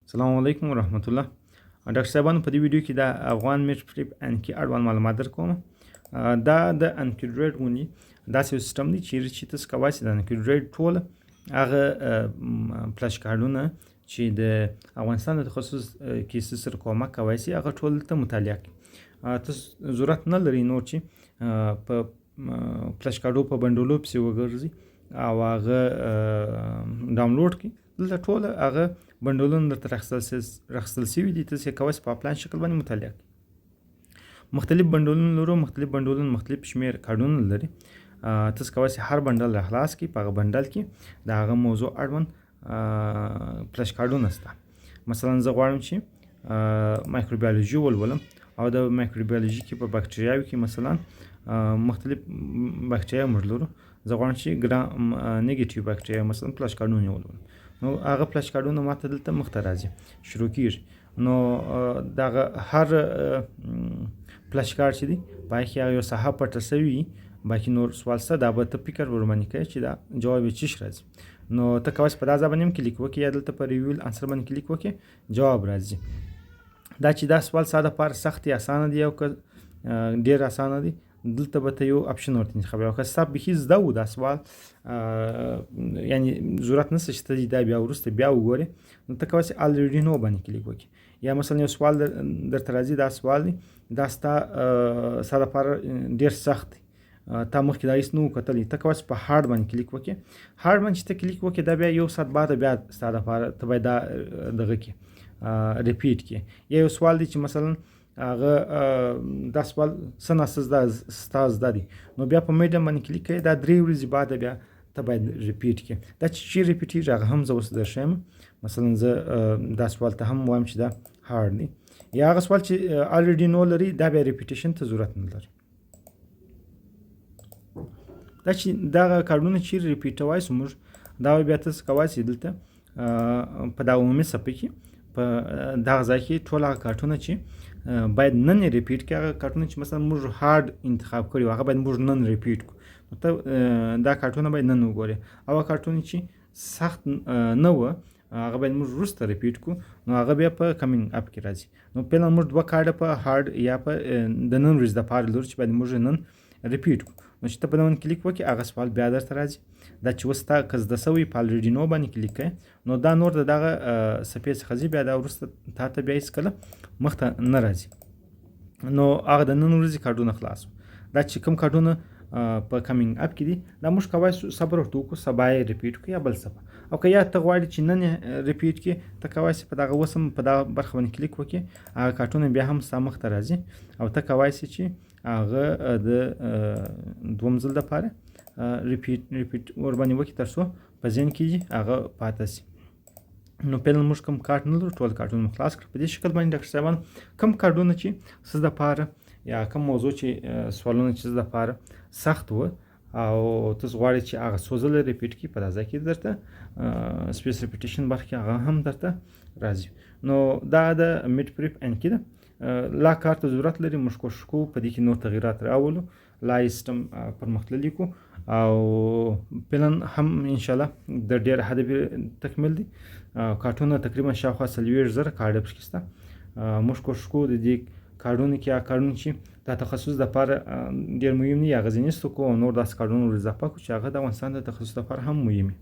السلام علیکم ورحمت الله. ډاکټر صاحبانو په دې ویډیو کې د افغان میټ پریپ انکی اړوند معلومات درکوم. دا د انکیډریټ غونډي داسې یو سیستم دی چې تاسو کولی شئ د انکیډریټ ټول هغه فلش کارډونه چې د افغانستان د تخصص کیسې سره کومک کولی شي هغه ټول ته مطالعه کړئ. تاسو ضرورت نه لري نور چې په فلش کارډو په بندولو پسې وګرځئ او هغه ډاونلوډ کړئ. دلته ټول هغه بندولونه درته راخیستل شوي دي. تاسو یې کولی شئ په آفلاین شکل باندې مطالعه کړئ. مختلف بندولونه لرو. مختلف بندولونه مختلف شمېر کارډونه لري. تاسو کولی شئ هر بندل راخلاص کړئ. په هغه بندل کې د هغه موضوع اړوند فلش کارډونه شته. مثلا زه غواړم چې مایکروبیولوژي ولولم او د مایکروبیولوژي کې په بکټریاوو کې مثلا مختلف بکټریا موږ لرو. زه غواړم چې ګرام نیګیټیو بکټریا مثلا فلش کارډونه ولولم. نو هغه فلش کارډونه ماته دلته مخ ته راځي، شروع کېږي. نو دغه هر فلش کارډ چې دی په هغې کې هغه یو ساحه پټه شوي وي، باقي نور سوال شته. دا به ته فکر ورباندې کوې چې دا جواب یې چیش راځي. نو ته کولی شې په دا ځای باندې هم کلیک وکړې یا دلته په ریویل انسر باندې کلیک وکړې، جواب راځي. دا چې دا سوال ستا دپاره سخت یا اسانه دی او که ډېر اسانه دی، دلته به ته یو اپشن ورته انتخابوې. او که ستا بیخي زده و دا سوال، یعنې ضرورت نشته چې ته دا بیا وروسته بیا وګورې، نو ته کولی شې الریډي نو باندې کلیک وکړې. یا مثلا یو سوال درته راځي، دا سوال دی، دا ستا دپاره ډېر سخت دی، تا مخکې دا هېڅ نه و کتلی. ته کولی شې په هارډ باندې کلیک وکړې. هارډ باندې چې ته کلیک وکړې، دا بیا یو ساعت بعد بیا ستا دپاره ته باید دا دغه کړې، ریپیټ کړې. یا یو سوال دی چې مثلا هغه دا سوال څه ناسته ستا زده دی، نو بیا په میډیم باندې کلیک کوې. دا 3 ورځې بعد بیا ته باید ریپیټ کړې. دا چې چیرې ریپیټېږي هغه هم زه اوس درښیم. مثلا زه دا سوال ته هم وایم چې دا هارډ دی. یا هغه سوال چې الریډي نو لري، دا بیا ریپیټیشن ته ضرورت نه لري. دا چې دغه کارډونه چیرې ریپیټوای شو موږ، دا بیا تاسو کولی شئ دلته په دا عمومي صفحه کې په دغه ځای کې ټول هغه کارټونه چې باید نن یې ریپیټ کړي، هغه کارټونه چې مثلا موږ هارډ انتخاب کړي هغه باید موږ نن ریپیټ کړو. نو ته دا کارټونه باید نن وګورې. او هغه کارټونه چې سخت نه وه هغه باید موږ وروسته ریپیټ کړو، نو هغه بیا په کمینګ اپ کې راځي. نو فعلا موږ 2 کارډه په هارډ یا په د نن ورځې دپاره لرو چې باید موږ نن ریپیټ کړو. نو چې ته په دغه کلیک وکړې، هغه سوال بیا درته راځي. دا چې اوس تا که زده شوی په الریډي نو باندې کلیک کوې، نو دا نور د دغه صفحې څخه ځي، بیا دا وروسته تا ته بیا هېڅکله مخ ته نه راځي. نو هغه د نن ورځې کارډونه خلاص وو. دا چې کوم کارډونه په کمینګ اپ کې دي، دا موږ کولی شو صبر ورته وکړو، سبا یې ریپیټ کړو یا بل سبا. او که یا ته غواړې چې نن یې ریپیټ کړې، ته کولی شې په دغه اوس هم په دغه برخه باندې کلیک وکړې، هغه کارټونه بیا هم ستا مخ ته راځي. او ته کولی شې چې هغه د دوم ځل دپاره ریپیټ ورباندې وکړي، تر څو په ذهن کې هغه پاته شي. نو فعلا موږ کوم کارټ نه لرو، ټول کارټونه مو خلاص کړل. په دې شکل باندې ډاکټر صاحبانو کوم کارډونه چې څه دپاره یا کوم موضوع چې سوالونه چې څه دپاره سخت وه او تاسو غواړئ چې هغه څو ځله ریپیټ کړي، په دا ځای کې درته سپیس ریپیټیشن برخه کې هغه هم درته راځي. نو دا د میټ پریپ انکي ده. لا کار ته ضرورت لري. موږ کوښښ کوو په دې کې نور تغیرات راولو، لا یې سیسټم پرمختللی کړو او فعلا هم انشاءالله د ډېر حده تکمیل دي. کارټونه تقریبا شاوخوا 40,000 کارډه پکې شته. موږ کوښښ کوو د دې کارډونو کې هغه کارډونه چې دا تخصص دپاره ډېر مهم دي هغه ځینې ایسته کړو او نور داسې کارډونه ور اضافه کړو چې هغه د افغانستان د تخصص دپاره هم مهم وي.